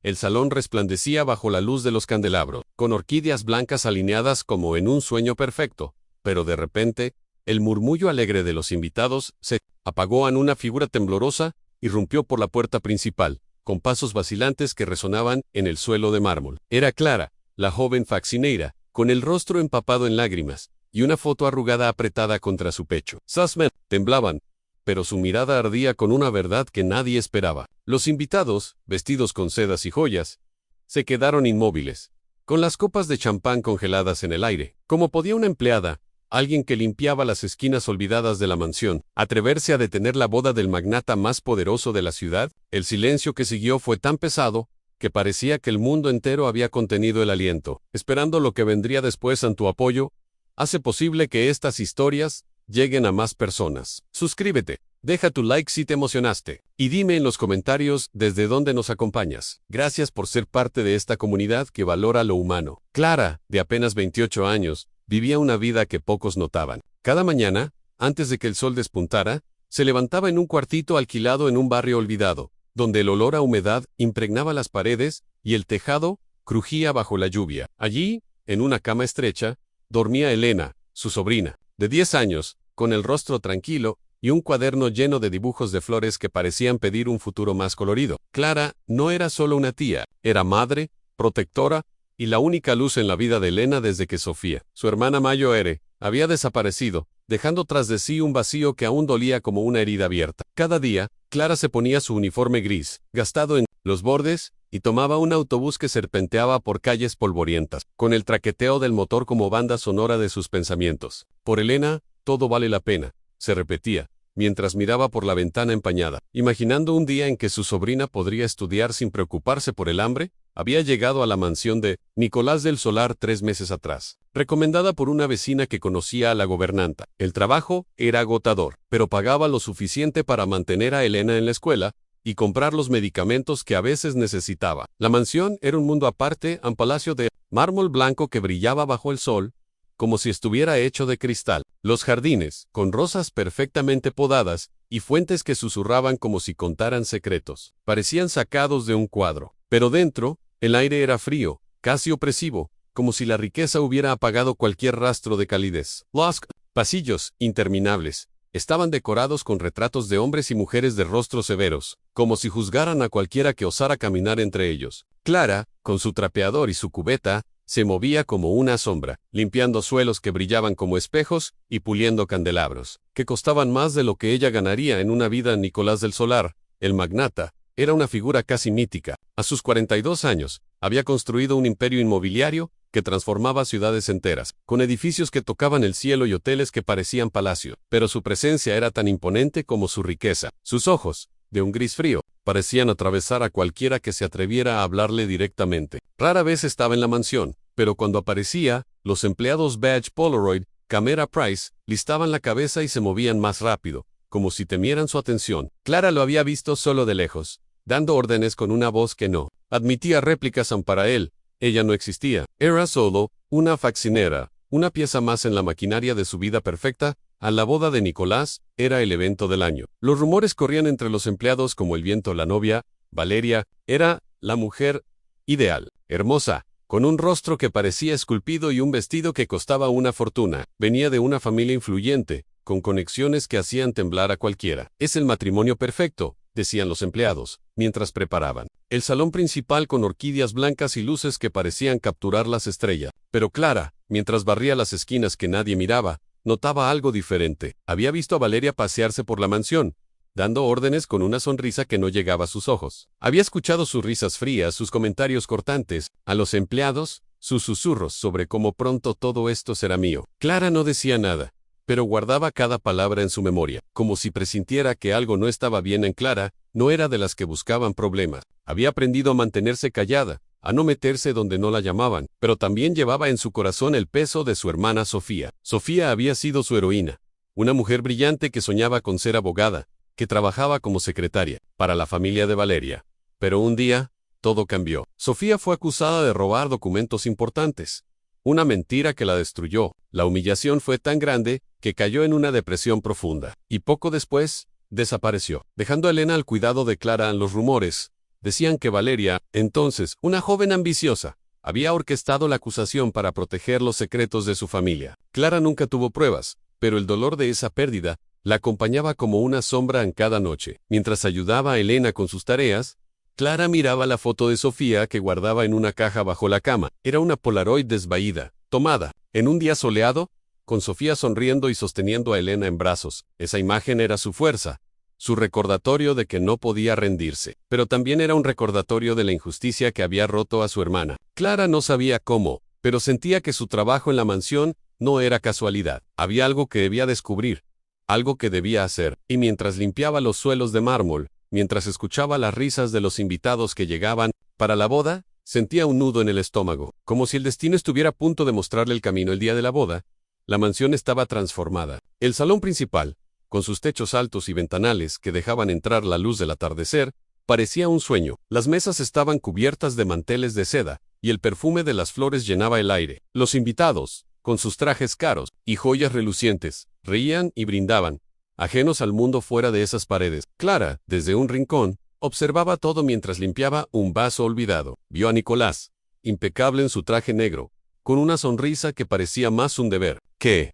El salón resplandecía bajo la luz de los candelabros, con orquídeas blancas alineadas como en un sueño perfecto, pero de repente, el murmullo alegre de los invitados se apagó en una figura temblorosa, irrumpió por la puerta principal, con pasos vacilantes que resonaban en el suelo de mármol. Era Clara, la joven faccineira, con el rostro empapado en lágrimas, y una foto arrugada apretada contra su pecho. Sussman temblaban, pero su mirada ardía con una verdad que nadie esperaba. Los invitados, vestidos con sedas y joyas, se quedaron inmóviles, con las copas de champán congeladas en el aire. Como podía una empleada, alguien que limpiaba las esquinas olvidadas de la mansión, atreverse a detener la boda del magnata más poderoso de la ciudad? El silencio que siguió fue tan pesado, que parecía que el mundo entero había contenido el aliento, esperando lo que vendría después. En tu apoyo hace posible que estas historias lleguen a más personas. Suscríbete, deja tu like si te emocionaste, y dime en los comentarios desde dónde nos acompañas. Gracias por ser parte de esta comunidad que valora lo humano. Clara, de apenas 28 años, vivía una vida que pocos notaban. Cada mañana, antes de que el sol despuntara, se levantaba en un cuartito alquilado en un barrio olvidado, donde el olor a humedad impregnaba las paredes y el tejado crujía bajo la lluvia. Allí, en una cama estrecha, dormía Elena, su sobrina, de 10 años, con el rostro tranquilo y un cuaderno lleno de dibujos de flores que parecían pedir un futuro más colorido. Clara no era solo una tía, era madre, protectora, y la única luz en la vida de Elena desde que Sofía, su hermana mayor, había desaparecido, dejando tras de sí un vacío que aún dolía como una herida abierta. Cada día, Clara se ponía su uniforme gris, gastado en los bordes, y tomaba un autobús que serpenteaba por calles polvorientas, con el traqueteo del motor como banda sonora de sus pensamientos. Por Elena, todo vale la pena, se repetía, mientras miraba por la ventana empañada, imaginando un día en que su sobrina podría estudiar sin preocuparse por el hambre. Había llegado a la mansión de Nicolás del Solar 3 meses atrás, recomendada por una vecina que conocía a la gobernanta. El trabajo era agotador, pero pagaba lo suficiente para mantener a Elena en la escuela y comprar los medicamentos que a veces necesitaba. La mansión era un mundo aparte, un palacio de mármol blanco que brillaba bajo el sol, como si estuviera hecho de cristal. Los jardines, con rosas perfectamente podadas, y fuentes que susurraban como si contaran secretos, parecían sacados de un cuadro. Pero dentro, el aire era frío, casi opresivo, como si la riqueza hubiera apagado cualquier rastro de calidez. Los pasillos, interminables, estaban decorados con retratos de hombres y mujeres de rostros severos, como si juzgaran a cualquiera que osara caminar entre ellos. Clara, con su trapeador y su cubeta, se movía como una sombra, limpiando suelos que brillaban como espejos y puliendo candelabros, que costaban más de lo que ella ganaría en una vida. Nicolás del Solar, el magnata, era una figura casi mítica. A sus 42 años, había construido un imperio inmobiliario que transformaba ciudades enteras, con edificios que tocaban el cielo y hoteles que parecían palacio. Pero su presencia era tan imponente como su riqueza. Sus ojos, de un gris frío, parecían atravesar a cualquiera que se atreviera a hablarle directamente. Rara vez estaba en la mansión, pero cuando aparecía, los empleados Badge Polaroid, Camera Price, listaban la cabeza y se movían más rápido, como si temieran su atención. Clara lo había visto solo de lejos, dando órdenes con una voz que no admitía réplicas. Para él, ella no existía. Era solo una faccinera, una pieza más en la maquinaria de su vida perfecta. A la boda de Nicolás, era el evento del año. Los rumores corrían entre los empleados como el viento. La novia, Valeria, era la mujer ideal, hermosa, con un rostro que parecía esculpido y un vestido que costaba una fortuna. Venía de una familia influyente, con conexiones que hacían temblar a cualquiera. Es el matrimonio perfecto, decían los empleados, mientras preparaban el salón principal con orquídeas blancas y luces que parecían capturar las estrellas. Pero Clara, mientras barría las esquinas que nadie miraba, notaba algo diferente. Había visto a Valeria pasearse por la mansión, dando órdenes con una sonrisa que no llegaba a sus ojos. Había escuchado sus risas frías, sus comentarios cortantes a los empleados, sus susurros sobre cómo pronto todo esto será mío. Clara no decía nada, pero guardaba cada palabra en su memoria, como si presintiera que algo no estaba bien. En Clara no era de las que buscaban problemas. Había aprendido a mantenerse callada, a no meterse donde no la llamaban, pero también llevaba en su corazón el peso de su hermana Sofía. Sofía había sido su heroína, una mujer brillante que soñaba con ser abogada, que trabajaba como secretaria para la familia de Valeria. Pero un día, todo cambió. Sofía fue acusada de robar documentos importantes. Una mentira que la destruyó. La humillación fue tan grande que cayó en una depresión profunda. Y poco después, desapareció, dejando a Elena al cuidado de Clara. Los rumores Decían que Valeria, entonces, una joven ambiciosa, había orquestado la acusación para proteger los secretos de su familia. Clara nunca tuvo pruebas, pero el dolor de esa pérdida la acompañaba como una sombra en cada noche. Mientras ayudaba a Elena con sus tareas, Clara miraba la foto de Sofía que guardaba en una caja bajo la cama. Era una Polaroid desvaída, tomada en un día soleado, con Sofía sonriendo y sosteniendo a Elena en brazos. Esa imagen era su fuerza, su recordatorio de que no podía rendirse, pero también era un recordatorio de la injusticia que había roto a su hermana. Clara no sabía cómo, pero sentía que su trabajo en la mansión no era casualidad. Había algo que debía descubrir, algo que debía hacer, y mientras limpiaba los suelos de mármol, mientras escuchaba las risas de los invitados que llegaban para la boda, sentía un nudo en el estómago, como si el destino estuviera a punto de mostrarle el camino. El día de la boda, la mansión estaba transformada. El salón principal, con sus techos altos y ventanales que dejaban entrar la luz del atardecer, parecía un sueño. Las mesas estaban cubiertas de manteles de seda, y el perfume de las flores llenaba el aire. Los invitados, con sus trajes caros y joyas relucientes, reían y brindaban, ajenos al mundo fuera de esas paredes. Clara, desde un rincón, observaba todo mientras limpiaba un vaso olvidado. Vio a Nicolás, impecable en su traje negro, con una sonrisa que parecía más un deber que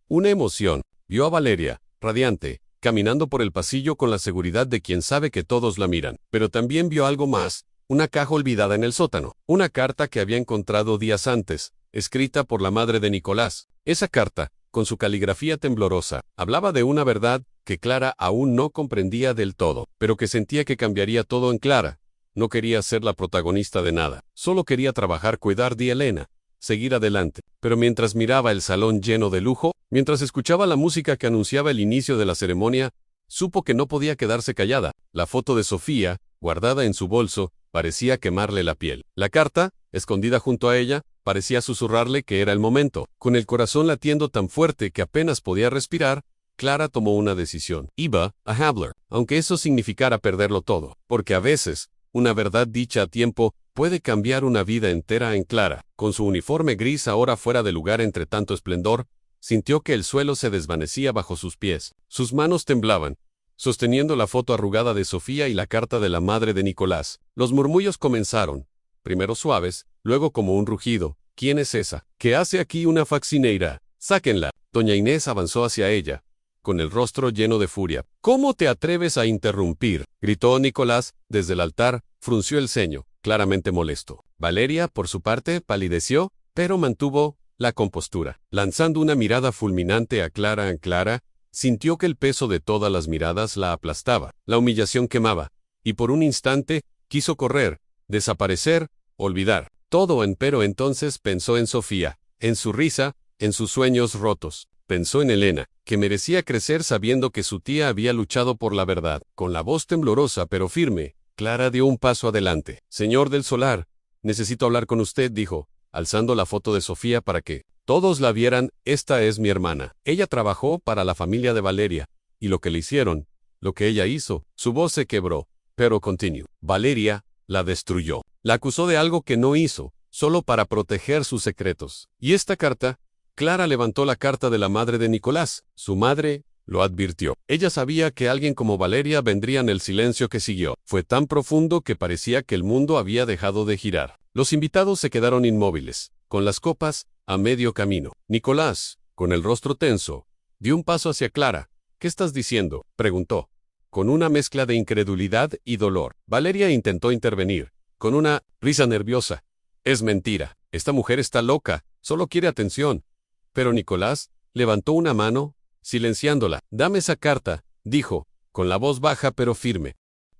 una emoción. Vio a Valeria, radiante, caminando por el pasillo con la seguridad de quien sabe que todos la miran. Pero también vio algo más, una caja olvidada en el sótano, una carta que había encontrado días antes, escrita por la madre de Nicolás. Esa carta, con su caligrafía temblorosa, hablaba de una verdad que Clara aún no comprendía del todo, pero que sentía que cambiaría todo en Clara. No quería ser la protagonista de nada, solo quería trabajar, cuidar de Elena, seguir adelante. Pero mientras miraba el salón lleno de lujo, mientras escuchaba la música que anunciaba el inicio de la ceremonia, supo que no podía quedarse callada. La foto de Sofía, guardada en su bolso, parecía quemarle la piel. La carta, escondida junto a ella, parecía susurrarle que era el momento. Con el corazón latiendo tan fuerte que apenas podía respirar, Clara tomó una decisión. Iba a Hablar, aunque eso significara perderlo todo, porque a veces, una verdad dicha a tiempo puede cambiar una vida entera. En Clara, con su uniforme gris ahora fuera de lugar entre tanto esplendor, sintió que el suelo se desvanecía bajo sus pies. Sus manos temblaban, sosteniendo la foto arrugada de Sofía y la carta de la madre de Nicolás. Los murmullos comenzaron, primero suaves, luego como un rugido. ¿Quién es esa? ¿Qué hace aquí una faccineira? ¡Sáquenla! Doña Inés avanzó hacia ella, con el rostro lleno de furia. ¿Cómo te atreves a interrumpir?, gritó Nicolás, desde el altar, frunció el ceño, claramente molesto. Valeria, por su parte, palideció, pero mantuvo la compostura. Lanzando una mirada fulminante a Clara, sintió que el peso de todas las miradas la aplastaba. La humillación quemaba, y por un instante, quiso correr, desaparecer, olvidar todo. Pero entonces pensó en Sofía, en su risa, en sus sueños rotos. Pensó en Elena, que merecía crecer sabiendo que su tía había luchado por la verdad. Con la voz temblorosa pero firme, Clara dio un paso adelante. Señor del Solar, necesito hablar con usted, dijo, alzando la foto de Sofía para que todos la vieran. Esta es mi hermana. Ella trabajó para la familia de Valeria, y lo que le hicieron, lo que ella hizo. Su voz se quebró, pero continuó. Valeria la destruyó. La acusó de algo que no hizo, solo para proteger sus secretos. ¿Y esta carta? Clara levantó la carta de la madre de Nicolás. Su madre lo advirtió. Ella sabía que alguien como Valeria vendría. En el silencio que siguió fue tan profundo que parecía que el mundo había dejado de girar. Los invitados se quedaron inmóviles, con las copas a medio camino. Nicolás, con el rostro tenso, dio un paso hacia Clara. ¿Qué estás diciendo?, preguntó, con una mezcla de incredulidad y dolor. Valeria intentó intervenir, con una risa nerviosa. Es mentira. Esta mujer está loca, solo quiere atención. Pero Nicolás levantó una mano, silenciándola. Dame esa carta, dijo, con la voz baja pero firme.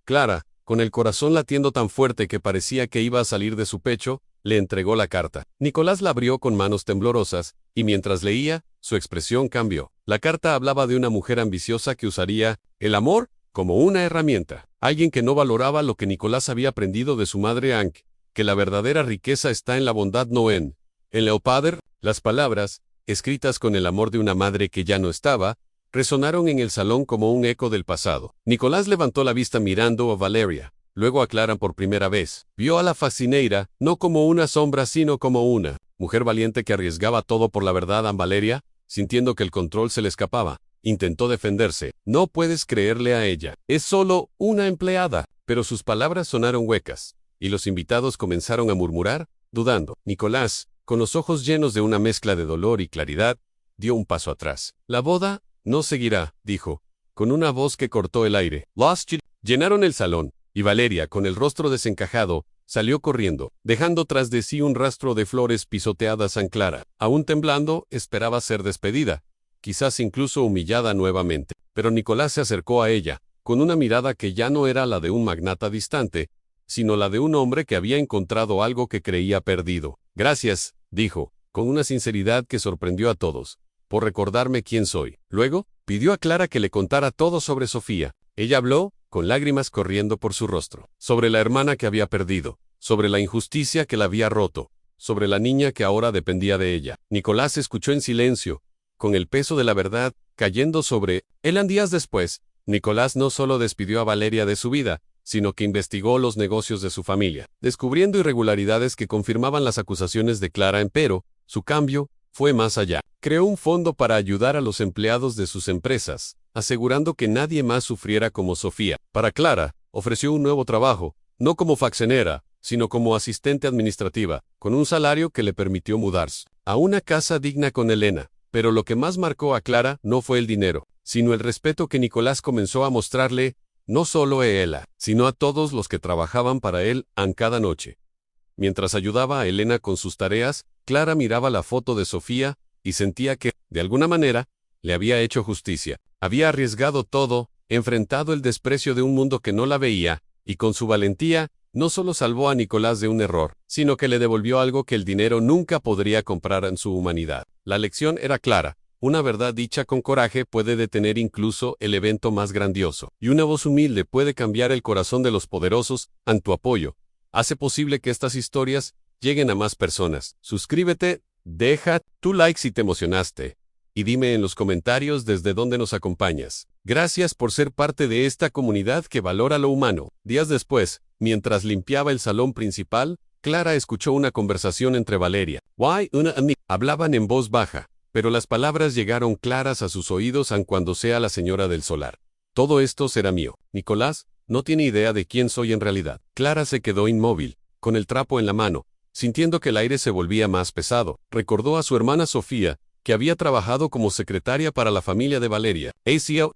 Clara, con el corazón latiendo tan fuerte que parecía que iba a salir de su pecho, le entregó la carta. Nicolás la abrió con manos temblorosas, y mientras leía, su expresión cambió. La carta hablaba de una mujer ambiciosa que usaría el amor como una herramienta. Alguien que no valoraba lo que Nicolás había aprendido de su madre Ank, que la verdadera riqueza está en la bondad, no en Leopader. Las palabras, escritas con el amor de una madre que ya no estaba, resonaron en el salón como un eco del pasado. Nicolás levantó la vista mirando a Valeria, luego a Clara por primera vez. Vio a la fascineira, no como una sombra sino como una mujer valiente que arriesgaba todo por la verdad. A Valeria, sintiendo que el control se le escapaba, Intentó defenderse. No puedes creerle a ella. Es solo una empleada. Pero sus palabras sonaron huecas, y los invitados comenzaron a murmurar, dudando. Nicolás, con los ojos llenos de una mezcla de dolor y claridad, dio un paso atrás. La boda no seguirá, dijo, con una voz que cortó el aire. Los chicos llenaron el salón, y Valeria, con el rostro desencajado, salió corriendo, dejando tras de sí un rastro de flores pisoteadas en Clara. Aún temblando, esperaba ser despedida, quizás incluso humillada nuevamente. Pero Nicolás se acercó a ella, con una mirada que ya no era la de un magnate distante, sino la de un hombre que había encontrado algo que creía perdido. Gracias, dijo, con una sinceridad que sorprendió a todos, por recordarme quién soy. Luego, pidió a Clara que le contara todo sobre Sofía. Ella habló, con lágrimas corriendo por su rostro, sobre la hermana que había perdido, sobre la injusticia que la había roto, sobre la niña que ahora dependía de ella. Nicolás escuchó en silencio, con el peso de la verdad cayendo sobre él. Días después, Nicolás no solo despidió a Valeria de su vida, sino que investigó los negocios de su familia, descubriendo irregularidades que confirmaban las acusaciones de Clara. Empero, su cambio fue más allá. Creó un fondo para ayudar a los empleados de sus empresas, asegurando que nadie más sufriera como Sofía. Para Clara, ofreció un nuevo trabajo, no como faxenera, sino como asistente administrativa, con un salario que le permitió mudarse a una casa digna con Elena. Pero lo que más marcó a Clara no fue el dinero, sino el respeto que Nicolás comenzó a mostrarle, no solo a ella, sino a todos los que trabajaban para él cada noche. Mientras ayudaba a Elena con sus tareas, Clara miraba la foto de Sofía y sentía que, de alguna manera, le había hecho justicia. Había arriesgado todo, enfrentado el desprecio de un mundo que no la veía, y con su valentía, no solo salvó a Nicolás de un error, sino que le devolvió algo que el dinero nunca podría comprar en su humanidad. La lección era clara. Una verdad dicha con coraje puede detener incluso el evento más grandioso, y una voz humilde puede cambiar el corazón de los poderosos. En tu apoyo hace posible que estas historias lleguen a más personas. Suscríbete, deja tu like si te emocionaste, y dime en los comentarios desde dónde nos acompañas. Gracias por ser parte de esta comunidad que valora lo humano. Días después, mientras limpiaba el salón principal, Clara escuchó una conversación entre Valeria y una amiga. Hablaban en voz baja, pero las palabras llegaron claras a sus oídos aun cuando sea la señora del solar. Todo esto será mío. Nicolás no tiene idea de quién soy en realidad. Clara se quedó inmóvil, con el trapo en la mano, sintiendo que el aire se volvía más pesado. Recordó a su hermana Sofía, que había trabajado como secretaria para la familia de Valeria.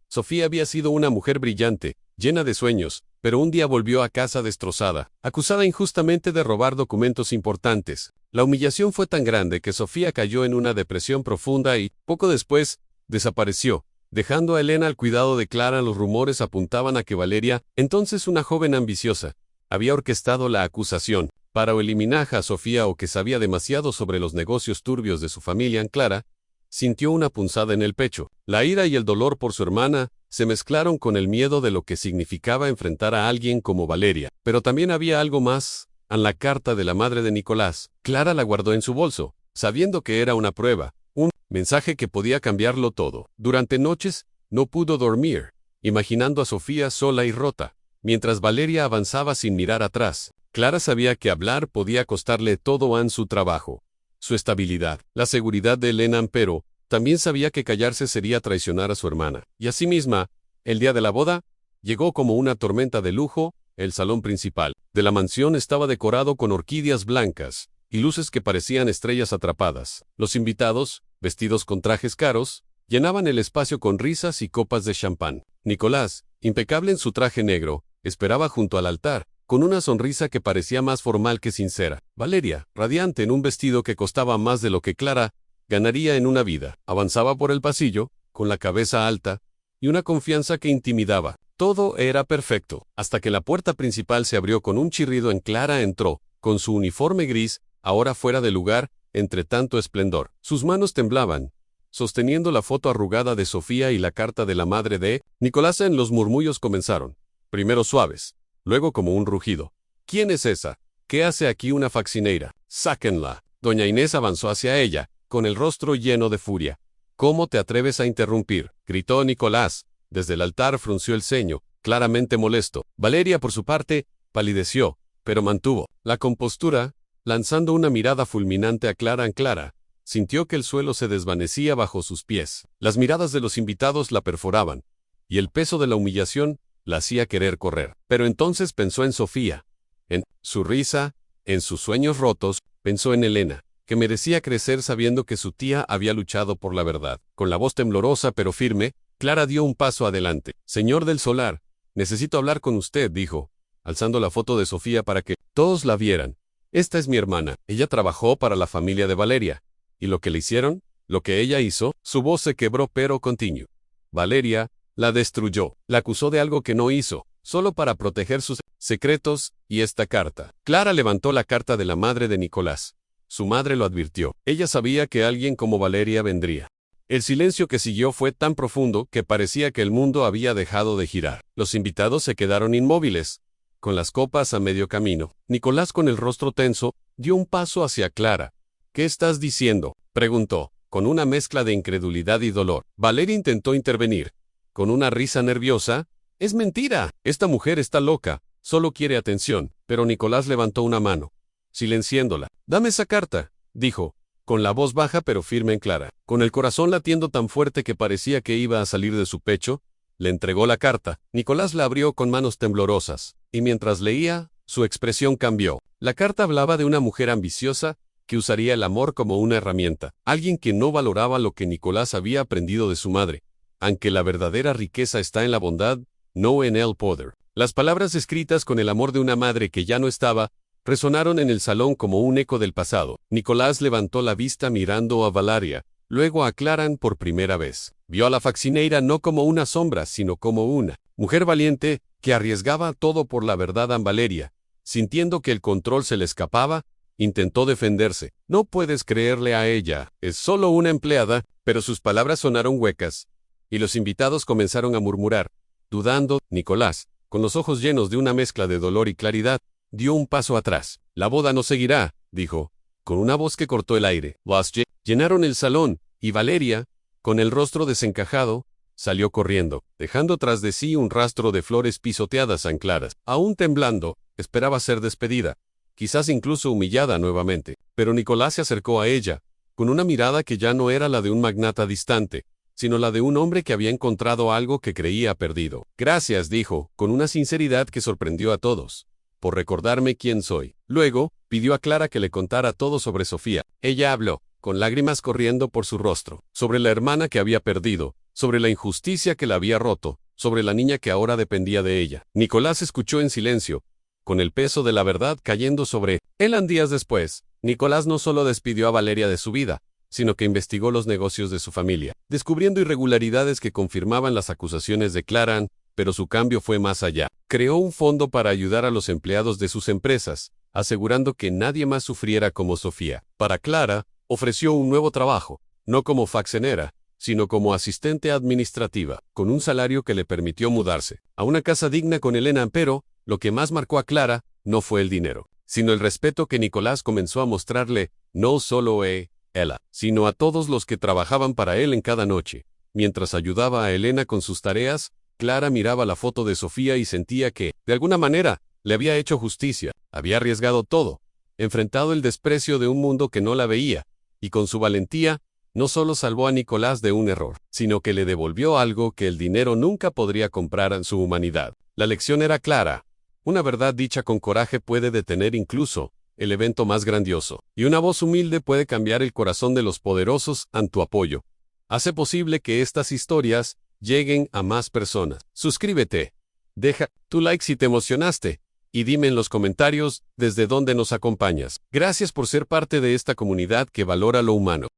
Sofía había sido una mujer brillante, llena de sueños, pero un día volvió a casa destrozada, acusada injustamente de robar documentos importantes. La humillación fue tan grande que Sofía cayó en una depresión profunda y, poco después, desapareció, dejando a Elena al cuidado de Clara. Los rumores apuntaban a que Valeria, entonces una joven ambiciosa, había orquestado la acusación para eliminar a Sofía, o que sabía demasiado sobre los negocios turbios de su familia. Clara sintió una punzada en el pecho. La ira y el dolor por su hermana se mezclaron con el miedo de lo que significaba enfrentar a alguien como Valeria. Pero también había algo más. En la carta de la madre de Nicolás, Clara la guardó en su bolso, sabiendo que era una prueba, un mensaje que podía cambiarlo todo. Durante noches, no pudo dormir, imaginando a Sofía sola y rota, mientras Valeria avanzaba sin mirar atrás. Clara sabía que hablar podía costarle todo en su trabajo, su estabilidad, la seguridad de Elena. Pero también sabía que callarse sería traicionar a su hermana. Y asimismo, el día de la boda, llegó como una tormenta de lujo. El salón principal de la mansión estaba decorado con orquídeas blancas y luces que parecían estrellas atrapadas. Los invitados, vestidos con trajes caros, llenaban el espacio con risas y copas de champán. Nicolás, impecable en su traje negro, esperaba junto al altar, con una sonrisa que parecía más formal que sincera. Valeria, radiante en un vestido que costaba más de lo que Clara ganaría en una vida, avanzaba por el pasillo, con la cabeza alta, y una confianza que intimidaba. Todo era perfecto, hasta que la puerta principal se abrió con un chirrido. Clara entró, con su uniforme gris, ahora fuera de lugar, entre tanto esplendor. Sus manos temblaban, sosteniendo la foto arrugada de Sofía y la carta de la madre de Nicolás. Los murmullos comenzaron, primero suaves, luego como un rugido. ¿Quién es esa? ¿Qué hace aquí una faxineira? ¡Sáquenla! Doña Inés avanzó hacia ella, con el rostro lleno de furia. ¿Cómo te atreves a interrumpir?, gritó Nicolás. Desde el altar frunció el ceño, claramente molesto. Valeria, por su parte, palideció, pero mantuvo la compostura, lanzando una mirada fulminante a Clara. Clara sintió que el suelo se desvanecía bajo sus pies. Las miradas de los invitados la perforaban, y el peso de la humillación la hacía querer correr. Pero entonces pensó en Sofía, en su risa, en sus sueños rotos, pensó en Elena, que merecía crecer sabiendo que su tía había luchado por la verdad. Con la voz temblorosa pero firme, Clara dio un paso adelante. Señor del Solar, necesito hablar con usted, dijo, alzando la foto de Sofía para que todos la vieran. Esta es mi hermana. Ella trabajó para la familia de Valeria. ¿Y lo que le hicieron? Lo que ella hizo, su voz se quebró pero continuó. Valeria la destruyó. La acusó de algo que no hizo, solo para proteger sus secretos, y esta carta. Clara levantó la carta de la madre de Nicolás. Su madre lo advirtió. Ella sabía que alguien como Valeria vendría. El silencio que siguió fue tan profundo que parecía que el mundo había dejado de girar. Los invitados se quedaron inmóviles, con las copas a medio camino. Nicolás, con el rostro tenso, dio un paso hacia Clara. ¿Qué estás diciendo?, preguntó, con una mezcla de incredulidad y dolor. Valeria intentó intervenir, con una risa nerviosa. Es mentira. Esta mujer está loca, solo quiere atención. Pero Nicolás levantó una mano, silenciándola. Dame esa carta, dijo, con la voz baja pero firme en Clara. Con el corazón latiendo tan fuerte que parecía que iba a salir de su pecho, le entregó la carta. Nicolás la abrió con manos temblorosas, y mientras leía, su expresión cambió. La carta hablaba de una mujer ambiciosa, que usaría el amor como una herramienta. Alguien que no valoraba lo que Nicolás había aprendido de su madre. Aunque la verdadera riqueza está en la bondad, no en el poder. Las palabras escritas con el amor de una madre que ya no estaba, resonaron en el salón como un eco del pasado. Nicolás levantó la vista mirando a Valeria, luego a Clara por primera vez. Vio a la faccineira no como una sombra, sino como una mujer valiente, que arriesgaba todo por la verdad. A Valeria, sintiendo que el control se le escapaba, intentó defenderse. No puedes creerle a ella, es solo una empleada. Pero sus palabras sonaron huecas, y los invitados comenzaron a murmurar, dudando. Nicolás, con los ojos llenos de una mezcla de dolor y claridad, dio un paso atrás. La boda no seguirá, dijo, con una voz que cortó el aire. Las llenaron el salón, y Valeria, con el rostro desencajado, salió corriendo, dejando tras de sí un rastro de flores pisoteadas ancladas. Aún temblando, esperaba ser despedida, quizás incluso humillada nuevamente. Pero Nicolás se acercó a ella, con una mirada que ya no era la de un magnate distante, sino la de un hombre que había encontrado algo que creía perdido. Gracias, dijo, con una sinceridad que sorprendió a todos, por recordarme quién soy. Luego, pidió a Clara que le contara todo sobre Sofía. Ella habló, con lágrimas corriendo por su rostro, sobre la hermana que había perdido, sobre la injusticia que la había roto, sobre la niña que ahora dependía de ella. Nicolás escuchó en silencio, con el peso de la verdad cayendo sobre él. Días después, Nicolás no solo despidió a Valeria de su vida, sino que investigó los negocios de su familia, descubriendo irregularidades que confirmaban las acusaciones de Clara. Pero su cambio fue más allá. Creó un fondo para ayudar a los empleados de sus empresas, asegurando que nadie más sufriera como Sofía. Para Clara, ofreció un nuevo trabajo, no como faccenera, sino como asistente administrativa, con un salario que le permitió mudarse a una casa digna con Elena. Pero lo que más marcó a Clara no fue el dinero, sino el respeto que Nicolás comenzó a mostrarle, no solo a ella, sino a todos los que trabajaban para él en cada noche. Mientras ayudaba a Elena con sus tareas, Clara miraba la foto de Sofía y sentía que, de alguna manera, le había hecho justicia. Había arriesgado todo, enfrentado el desprecio de un mundo que no la veía, y con su valentía, no solo salvó a Nicolás de un error, sino que le devolvió algo que el dinero nunca podría comprar: en su humanidad. La lección era clara. Una verdad dicha con coraje puede detener incluso el evento más grandioso, y una voz humilde puede cambiar el corazón de los poderosos. En tu apoyo hace posible que estas historias lleguen a más personas. Suscríbete, deja tu like si te emocionaste, y dime en los comentarios desde dónde nos acompañas. Gracias por ser parte de esta comunidad que valora lo humano.